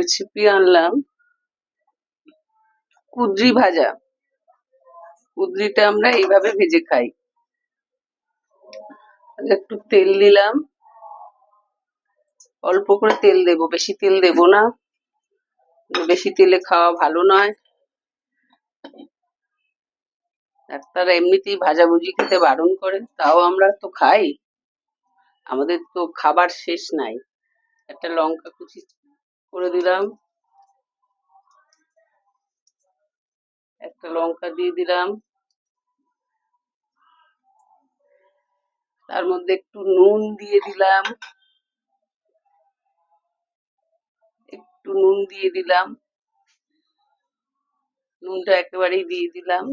Recipe আনলাম কুঁদরি ভাজা। কুঁদরিটা আমরা এইভাবে ভেজে খাই। একটু তেল দিলাম, অল্প করে তেল দেব, বেশি তেল দেব না, বেশি তেলে খাওয়া ভালো নয়। ডাক্তার এমনিতেই ভাজাভুজি খেতে বারণ করে, তাও আমরা তো খাই, আমাদের তো খাবার শেষ নাই। একটা লঙ্কা কুচি করে দিলাম, একটা লঙ্কা দিয়ে দিলাম, তার মধ্যে একটু নুন দিয়ে দিলাম, নুনটা একেবারেই দিয়ে দিলাম।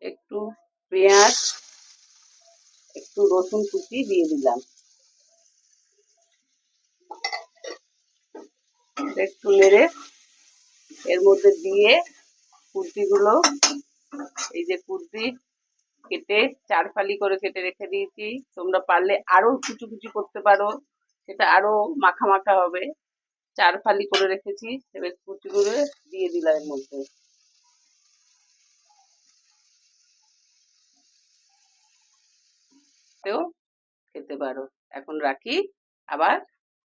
একটু পেঁয়াজ, একটু রসুন কুচি দিয়ে দিলাম, একটু নেড়ে এর মধ্যে দিয়ে কুর্তিগুলো, এই যে কুর্তি কেটে 4 ফালি করে কেটে রেখে দিয়েছি, তোমরা পারলে আরো কুচি কুচি করতে পারো, সেটা আরো মাখা মাখা হবে। 4 ফালি করে রেখেছি, এবার কুচিগুলো দিয়ে দিলাম এর মধ্যে। খেতে পারো। এখন রাখি, আবার